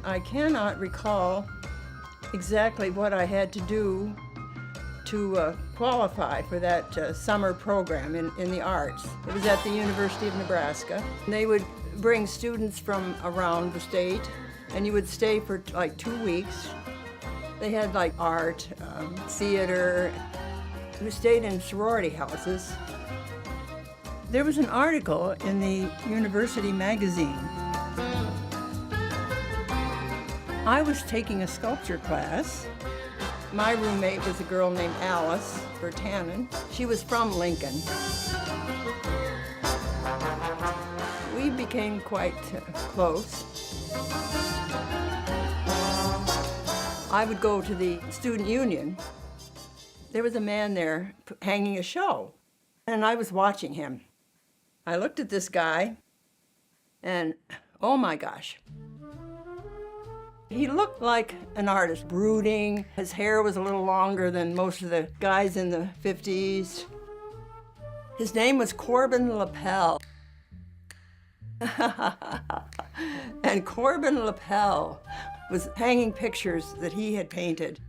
I cannot recall exactly what I had to do to qualify for that summer program in the arts. It was at the University of Nebraska. They would bring students from around the state, and you would stay for like 2 weeks. They had like art, theater. We stayed in sorority houses. There was an article in the university magazine. I was taking a sculpture class. My roommate was a girl named Alice Bertanen. She was from Lincoln. We became quite close. I would go to the student union. There was a man there hanging a show, and I was watching him. I looked at this guy, and oh my gosh. He looked like an artist, brooding. His hair was a little longer than most of the guys in the 50s. His name was Corbin Lapel. And Corbin Lapel was hanging pictures that he had painted.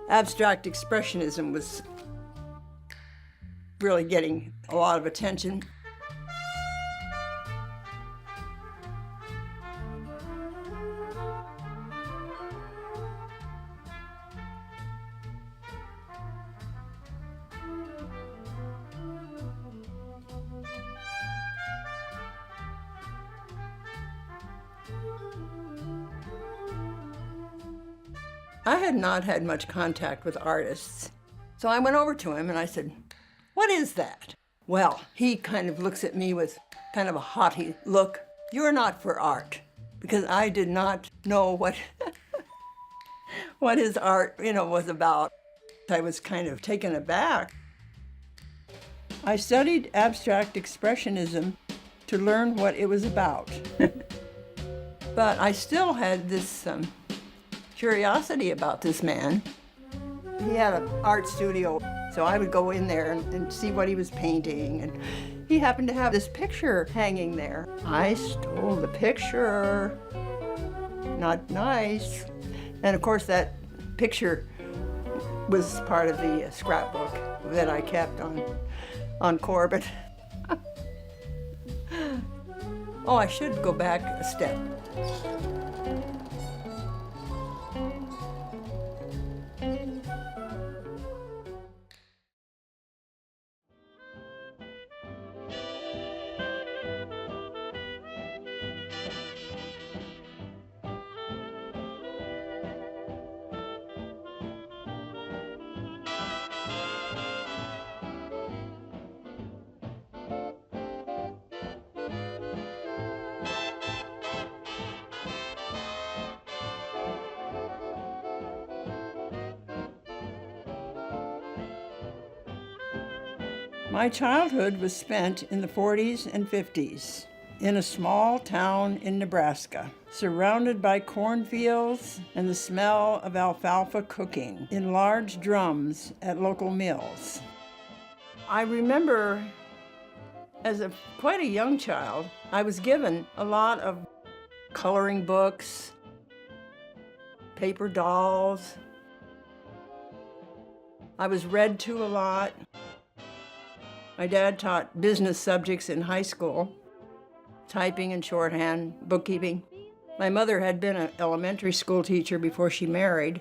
Abstract expressionism was really getting a lot of attention. I had not had much contact with artists. So I went over to him and I said, "What is that?" Well, he kind of looks at me with kind of a haughty look. "You're not for art," because I did not know what, what his art, was about. I was kind of taken aback. I studied abstract expressionism to learn what it was about. But I still had this curiosity about this man. He had an art studio, so I would go in there and see what he was painting, and he happened to have this picture hanging there. I stole the picture. Not nice. And of course that picture was part of the scrapbook that I kept on Corbin. Oh, I should go back a step. My childhood was spent in the 40s and 50s in a small town in Nebraska, surrounded by cornfields and the smell of alfalfa cooking in large drums at local mills. I remember as quite a young child, I was given a lot of coloring books, paper dolls. I was read to a lot. My dad taught business subjects in high school, typing and shorthand, bookkeeping. My mother had been an elementary school teacher before she married.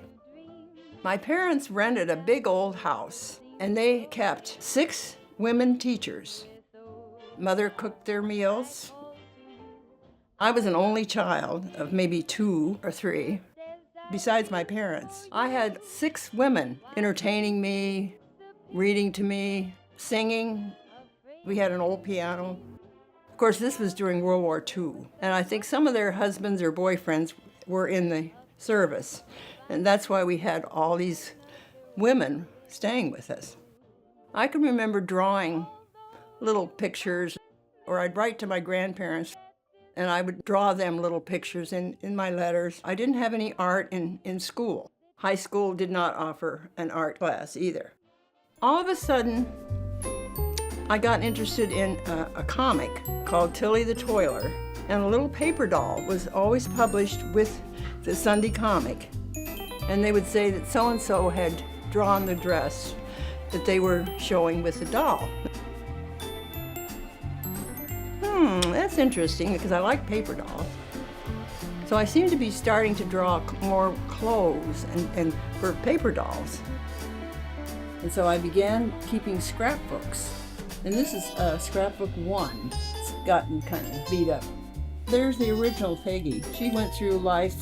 My parents rented a big old house, and they kept 6 women teachers. Mother cooked their meals. I was an only child of maybe 2 or 3, besides my parents. I had 6 women entertaining me, reading to me, singing. We had an old piano. Of course, this was during World War II, and I think some of their husbands or boyfriends were in the service, and that's why we had all these women staying with us. I can remember drawing little pictures, or I'd write to my grandparents, and I would draw them little pictures in my letters. I didn't have any art in school. High school did not offer an art class either. All of a sudden, I got interested in a comic called Tilly the Toiler. And a little paper doll was always published with the Sunday comic. And they would say that so-and-so had drawn the dress that they were showing with the doll. That's interesting because I like paper dolls. So I seem to be starting to draw more clothes and for paper dolls. And so I began keeping scrapbooks. And this is scrapbook 1. It's gotten kind of beat up. There's the original Peggy. She went through life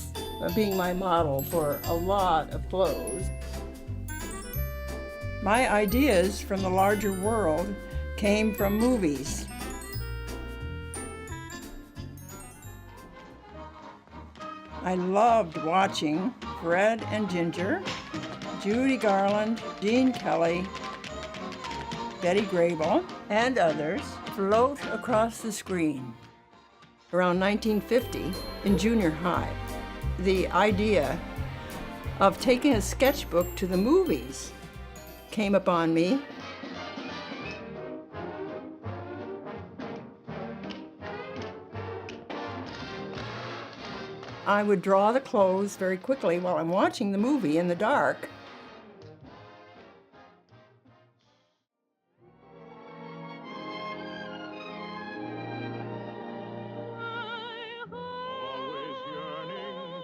being my model for a lot of clothes. My ideas from the larger world came from movies. I loved watching Fred and Ginger, Judy Garland, Gene Kelly, Betty Grable, and others float across the screen. Around 1950, in junior high, the idea of taking a sketchbook to the movies came upon me. I would draw the clothes very quickly while I'm watching the movie in the dark.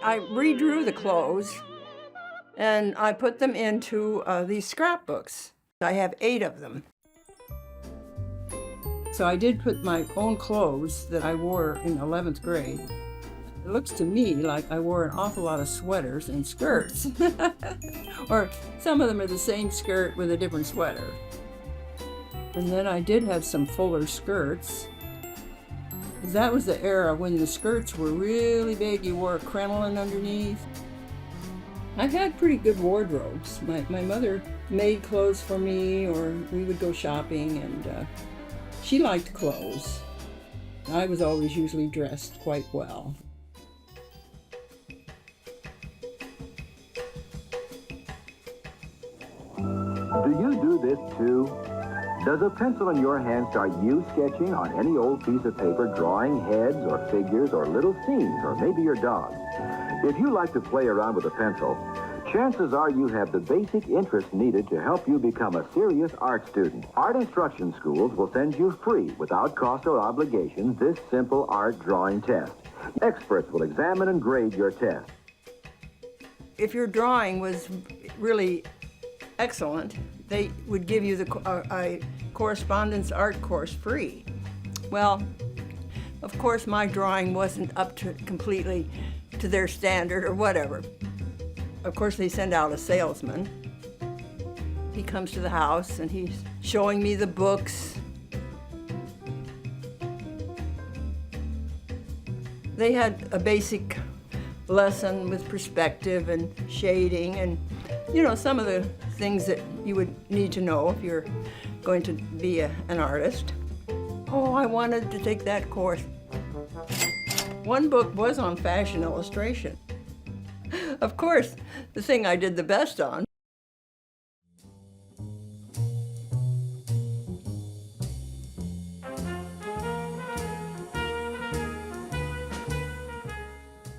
I redrew the clothes and I put them into these scrapbooks. I have 8 of them. So I did put my own clothes that I wore in 11th grade. It looks to me like I wore an awful lot of sweaters and skirts. Or some of them are the same skirt with a different sweater. And then I did have some fuller skirts. That was the era when the skirts were really big. You wore a crinoline underneath. I had pretty good wardrobes. My mother made clothes for me, or we would go shopping, and she liked clothes. I was always usually dressed quite well. Do you do this too? Does a pencil in your hand start you sketching on any old piece of paper, drawing heads or figures or little scenes, or maybe your dog? If you like to play around with a pencil, chances are you have the basic interest needed to help you become a serious art student. Art instruction schools will send you free, without cost or obligation, this simple art drawing test. Experts will examine and grade your test. If your drawing was really excellent, they would give you a correspondence art course free. Well, of course my drawing wasn't up to completely to their standard or whatever. Of course they send out a salesman. He comes to the house and he's showing me the books. They had a basic lesson with perspective and shading and, you know, some of the things that you would need to know if you're going to be an artist. Oh, I wanted to take that course. One book was on fashion illustration. Of course, the thing I did the best on.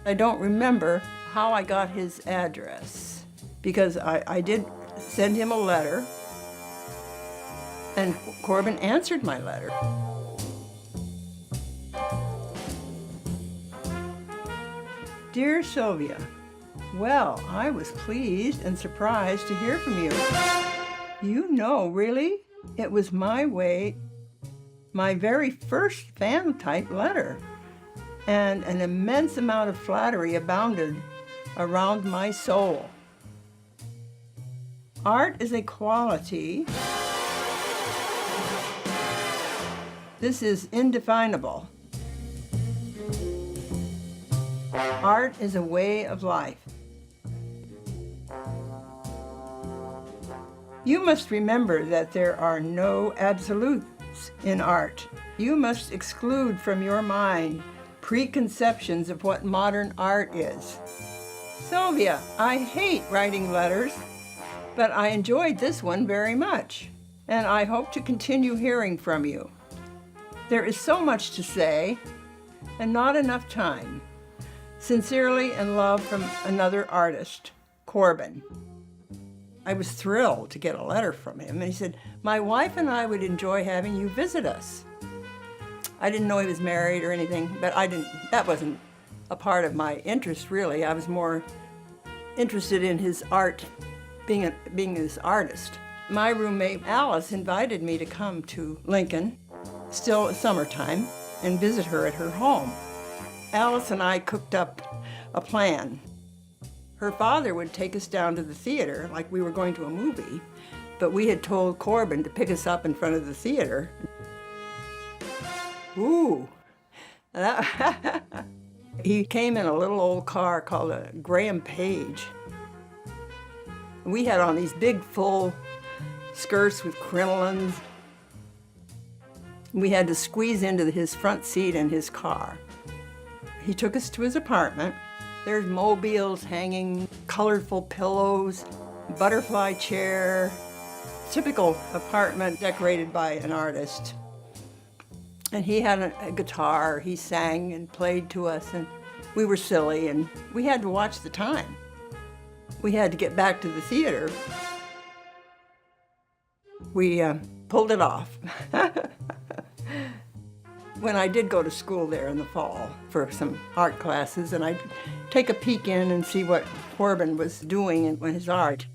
I don't remember how I got his address, because I did send him a letter, and Corbin answered my letter. Dear Sylvia, well, I was pleased and surprised to hear from you. You know, really, it was my very first fan-type letter, and an immense amount of flattery abounded around my soul. Art is a quality. This is indefinable. Art is a way of life. You must remember that there are no absolutes in art. You must exclude from your mind preconceptions of what modern art is. Sylvia, I hate writing letters, but I enjoyed this one very much, and I hope to continue hearing from you. There is so much to say, and not enough time. Sincerely in love from another artist, Corbin. I was thrilled to get a letter from him, and he said, my wife and I would enjoy having you visit us. I didn't know he was married or anything, but that wasn't a part of my interest, really. I was more interested in his art, being his artist. My roommate, Alice, invited me to come to Lincoln, still summertime, and visit her at her home. Alice and I cooked up a plan. Her father would take us down to the theater like we were going to a movie, but we had told Corbin to pick us up in front of the theater. Ooh. He came in a little old car called a Graham Page. We had on these big full skirts with crinolines. We had to squeeze into his front seat in his car. He took us to his apartment. There's mobiles hanging, colorful pillows, butterfly chair, typical apartment decorated by an artist. And he had a guitar, he sang and played to us, and we were silly, and we had to watch the time. We had to get back to the theater. We pulled it off. When I did go to school there in the fall for some art classes, and I'd take a peek in and see what Corbin was doing in his art.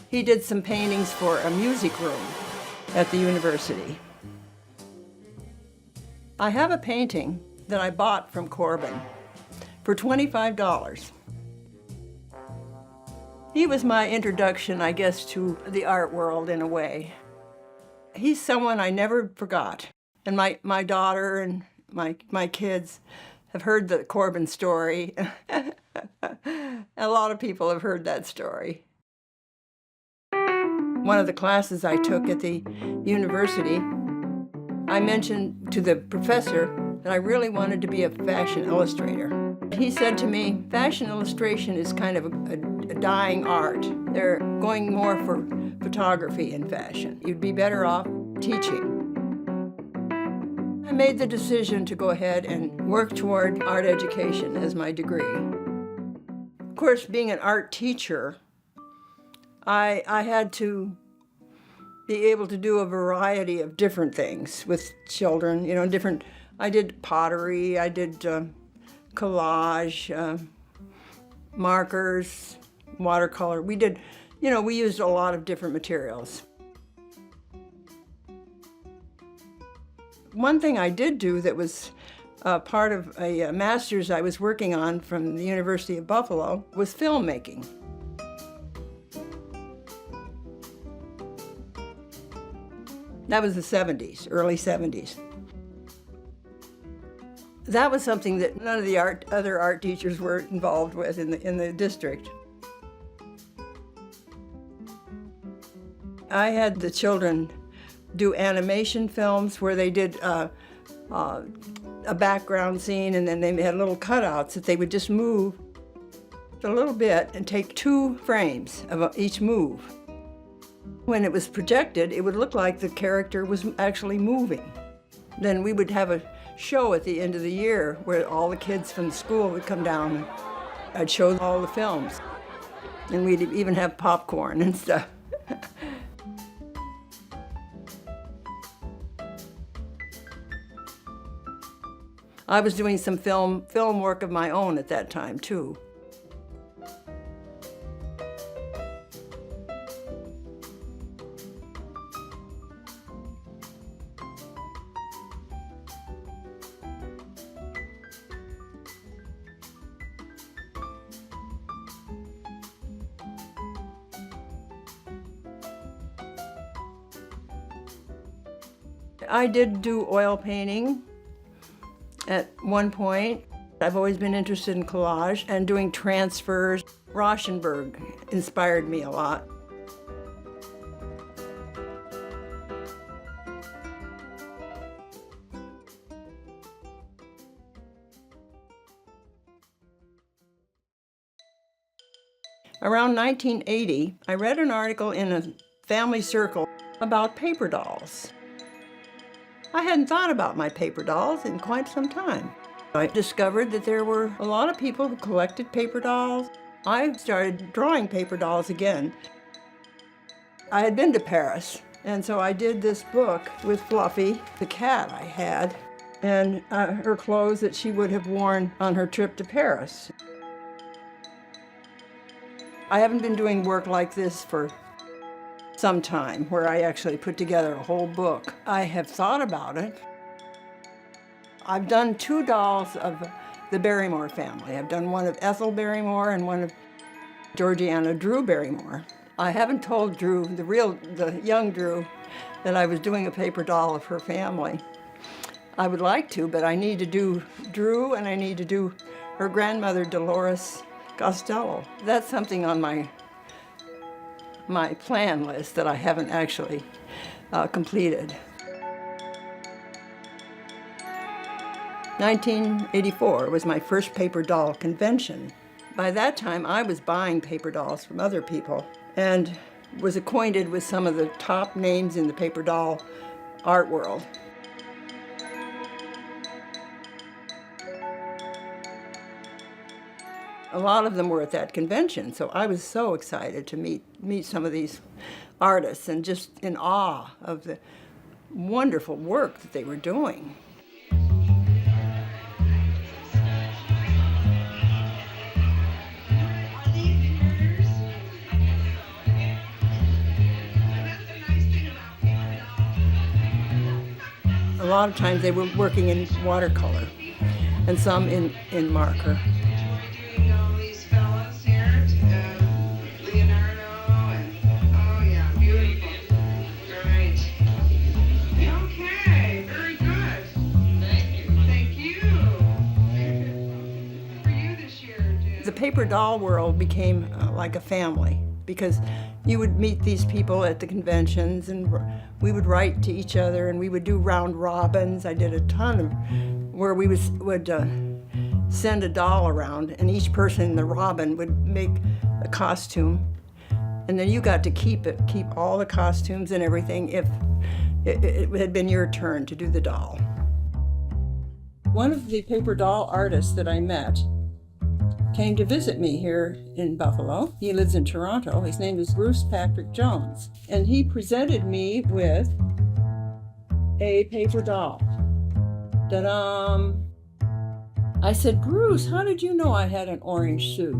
He did some paintings for a music room at the university. I have a painting that I bought from Corbin for $25. He was my introduction, I guess, to the art world in a way. He's someone I never forgot. And my daughter and my kids have heard the Corbin story. A lot of people have heard that story. One of the classes I took at the university, I mentioned to the professor that I really wanted to be a fashion illustrator. He said to me, fashion illustration is kind of a dying art. They're going more for photography and fashion. You'd be better off teaching. I made the decision to go ahead and work toward art education as my degree. Of course, being an art teacher, I had to be able to do a variety of different things with children, I did pottery, I did collage, markers, watercolor. We used a lot of different materials. One thing I did do that was part of a master's I was working on from the University of Buffalo was filmmaking. That was the 70s, early 70s. That was something that none of the other art teachers were involved with in the district. I had the children do animation films where they did a background scene, and then they had little cutouts that they would just move a little bit and take 2 frames of each move. When it was projected, it would look like the character was actually moving. Then we would have a show at the end of the year where all the kids from the school would come down, and I'd show all the films. And we'd even have popcorn and stuff. I was doing some film work of my own at that time, too. I did do oil painting at one point. I've always been interested in collage and doing transfers. Rauschenberg inspired me a lot. Around 1980, I read an article in a family circle about paper dolls. I hadn't thought about my paper dolls in quite some time. I discovered that there were a lot of people who collected paper dolls. I started drawing paper dolls again. I had been to Paris, and so I did this book with Fluffy, the cat I had, and her clothes that she would have worn on her trip to Paris. I haven't been doing work like this for some time, where I actually put together a whole book. I have thought about it. I've done 2 dolls of the Barrymore family. I've done one of Ethel Barrymore and one of Georgiana Drew Barrymore. I haven't told Drew, the young Drew, that I was doing a paper doll of her family. I would like to, but I need to do Drew and I need to do her grandmother, Dolores Costello. That's something on my plan list that I haven't actually completed. 1984 was my first paper doll convention. By that time, I was buying paper dolls from other people and was acquainted with some of the top names in the paper doll art world. A lot of them were at that convention, so I was so excited to meet some of these artists and just in awe of the wonderful work that they were doing. A lot of times they were working in watercolor and some in marker. The paper doll world became like a family because you would meet these people at the conventions and we would write to each other and we would do round robins. I did a ton of where we would send a doll around and each person in the robin would make a costume and then you got to keep all the costumes and everything if it had been your turn to do the doll. One of the paper doll artists that I met came to visit me here in Buffalo. He lives in Toronto. His name is Bruce Patrick Jones. And he presented me with a paper doll. Ta-da! I said, Bruce, how did you know I had an orange suit?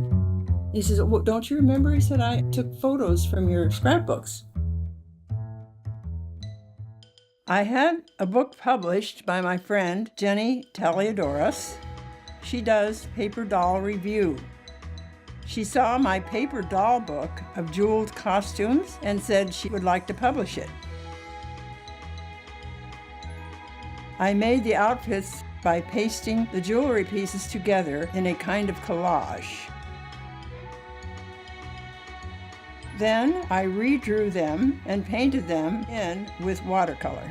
He says, well, don't you remember? He said, I took photos from your scrapbooks. I had a book published by my friend Jenny Taliadoros. She does paper doll review. She saw my paper doll book of jeweled costumes and said she would like to publish it. I made the outfits by pasting the jewelry pieces together in a kind of collage. Then I redrew them and painted them in with watercolor.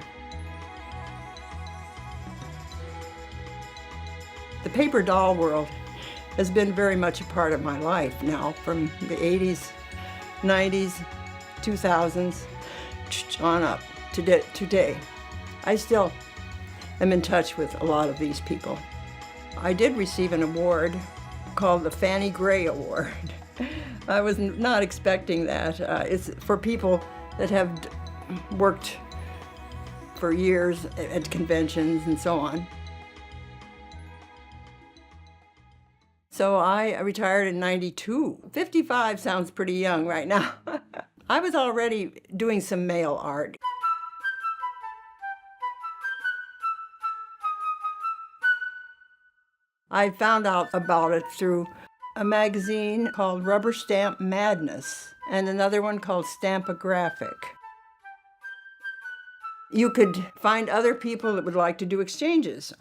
The paper doll world has been very much a part of my life now from the 80s, 90s, 2000s, on up to today. I still am in touch with a lot of these people. I did receive an award called the Fannie Gray Award. I was not expecting that. It's for people that have worked for years at conventions and so on. So I retired in 92. 55 sounds pretty young right now. I was already doing some mail art. I found out about it through a magazine called Rubber Stamp Madness and another one called Stampographic. You could find other people that would like to do exchanges,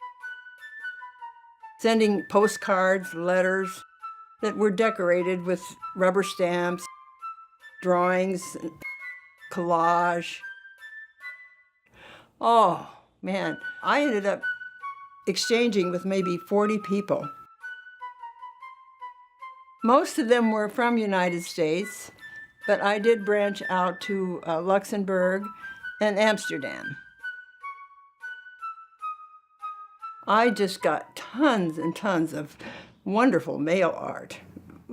sending postcards, letters that were decorated with rubber stamps, drawings, collage. Oh, man, I ended up exchanging with maybe 40 people. Most of them were from United States, but I did branch out to Luxembourg and Amsterdam. I just got tons and tons of wonderful mail art,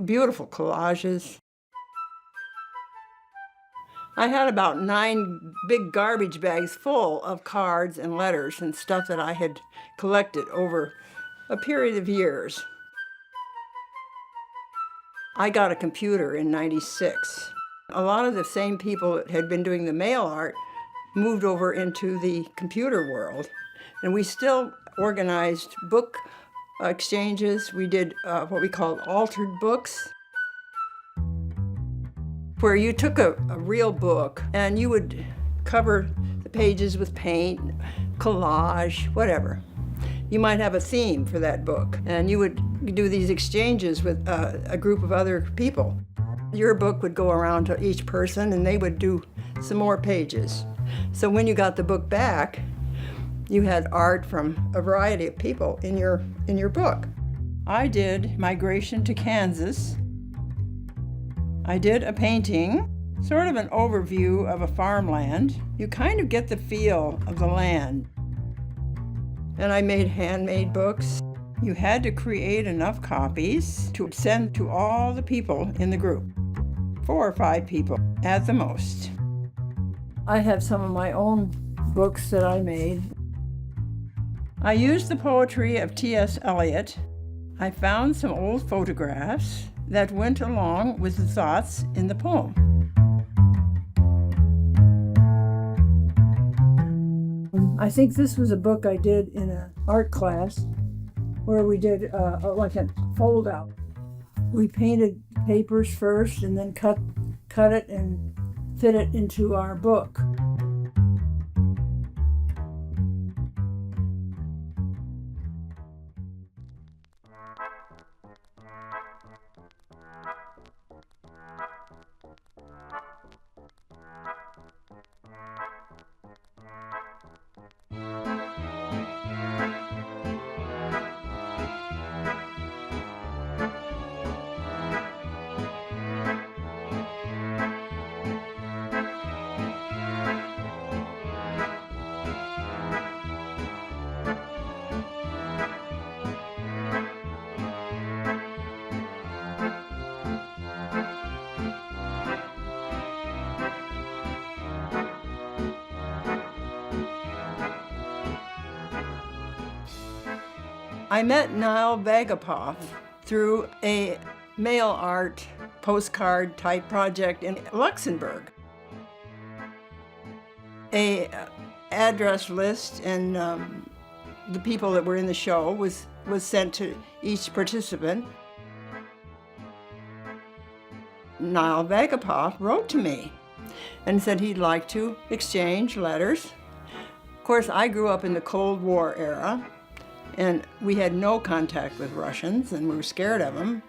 beautiful collages. I had about 9 big garbage bags full of cards and letters and stuff that I had collected over a period of years. I got a computer in '96. A lot of the same people that had been doing the mail art moved over into the computer world, and we still organized book exchanges. We did what we called altered books, where you took a real book and you would cover the pages with paint, collage, whatever. You might have a theme for that book, and you would do these exchanges with a group of other people. Your book would go around to each person, and they would do some more pages. So when you got the book back, you had art from a variety of people in your book. I did Migration to Kansas. I did a painting, sort of an overview of a farmland. You kind of get the feel of the land. And I made handmade books. You had to create enough copies to send to all the people in the group, 4 or 5 people at the most. I have some of my own books that I made. I used the poetry of T.S. Eliot. I found some old photographs that went along with the thoughts in the poem. I think this was a book I did in an art class where we did like a fold out. We painted papers first and then cut it and fit it into our book. I met Niall Vagapoff through a mail art postcard type project in Luxembourg. A address list and the people that were in the show was sent to each participant. Niall Vagapoff wrote to me and said he'd like to exchange letters. Of course, I grew up in the Cold War era, and we had no contact with Russians, and we were scared of them.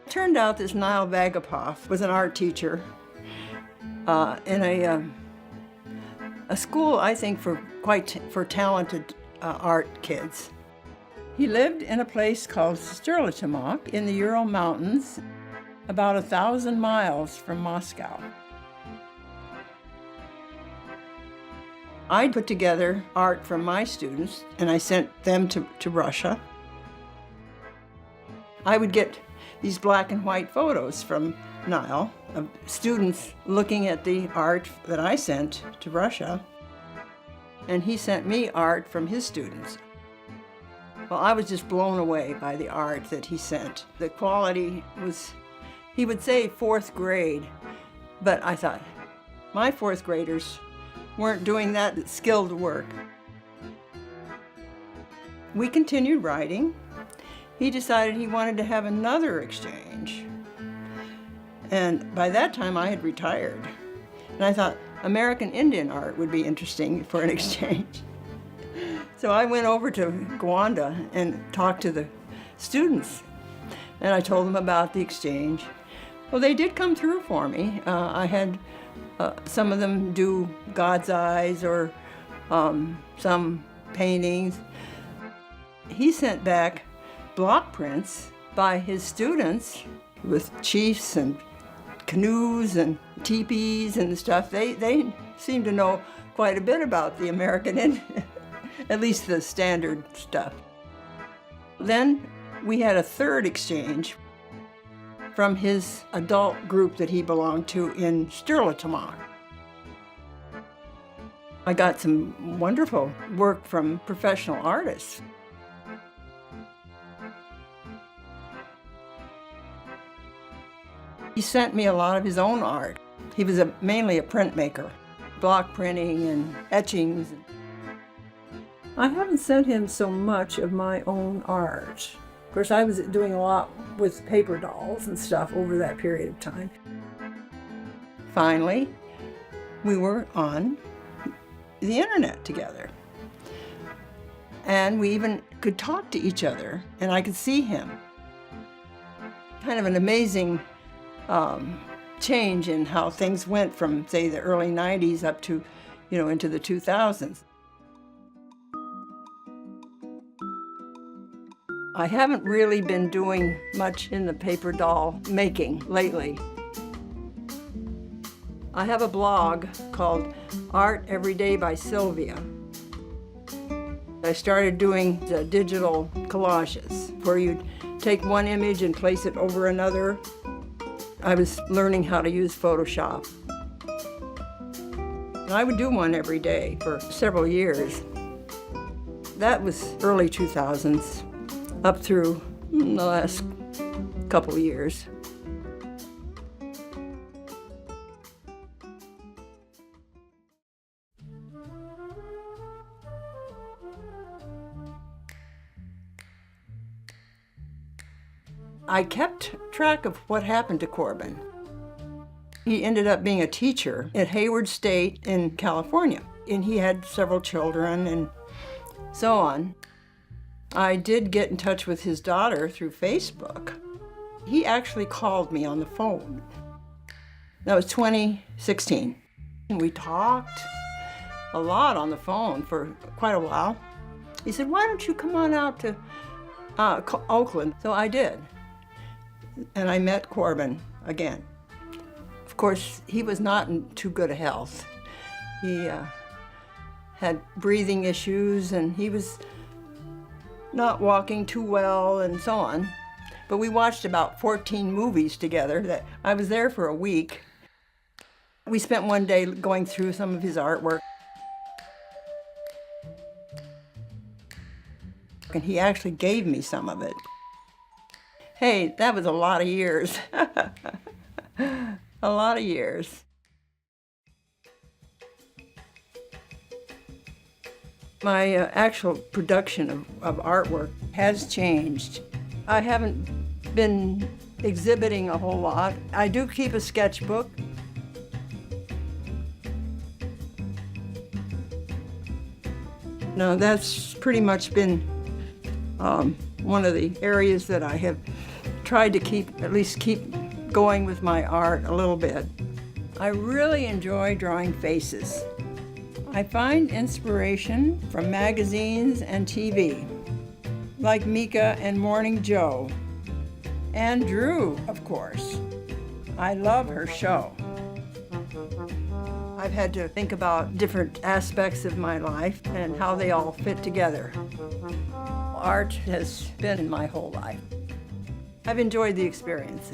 It turned out this Niall Vagapoff was an art teacher in a school, I think, for talented art kids. He lived in a place called Strelitimok in the Ural Mountains, about 1,000 miles from Moscow. I put together art from my students, and I sent them to Russia. I would get these black and white photos from Niall of students looking at the art that I sent to Russia, and he sent me art from his students. Well, I was just blown away by the art that he sent. The quality was, he would say 4th grade, but I thought, my 4th graders weren't doing that skilled work. We continued writing. He decided he wanted to have another exchange. And by that time I had retired. And I thought American Indian art would be interesting for an exchange. So I went over to Gwanda and talked to the students. And I told them about the exchange. Well, they did come through for me. I had some of them do God's eyes or some paintings. He sent back block prints by his students with chiefs and canoes and teepees and stuff. They seem to know quite a bit about the American Indian. at least the standard stuff. Then we had a third exchange from his adult group that he belonged to in Sturlatamon. I got some wonderful work from professional artists. He sent me a lot of his own art. He was mainly a printmaker, block printing and etchings. I haven't sent him so much of my own art. Of course, I was doing a lot with paper dolls and stuff over that period of time. Finally, we were on the internet together. And we even could talk to each other, and I could see him. Kind of an amazing change in how things went from, say, the early 90s up to, into the 2000s. I haven't really been doing much in the paper doll making lately. I have a blog called Art Every Day by Sylvia. I started doing the digital collages where you'd take one image and place it over another. I was learning how to use Photoshop. And I would do one every day for several years. That was early 2000s, up through the last couple of years. I kept track of what happened to Corbin. He ended up being a teacher at Hayward State in California, and he had several children and so on. I did get in touch with his daughter through Facebook. He actually called me on the phone. That was 2016. And we talked a lot on the phone for quite a while. He said, "Why don't you come on out to Oakland?" So I did. And I met Corbin again. Of course, he was not in too good a health. He had breathing issues, and he was not walking too well, and so on. But we watched about 14 movies together. I was there for a week. We spent one day going through some of his artwork. And he actually gave me some of it. Hey, that was a lot of years. A lot of years. My actual production of artwork has changed. I haven't been exhibiting a whole lot. I do keep a sketchbook. No, that's pretty much been one of the areas that I have tried to at least keep going with my art a little bit. I really enjoy drawing faces. I find inspiration from magazines and TV, like Mika and Morning Joe, and Drew, of course. I love her show. I've had to think about different aspects of my life and how they all fit together. Art has been in my whole life. I've enjoyed the experience.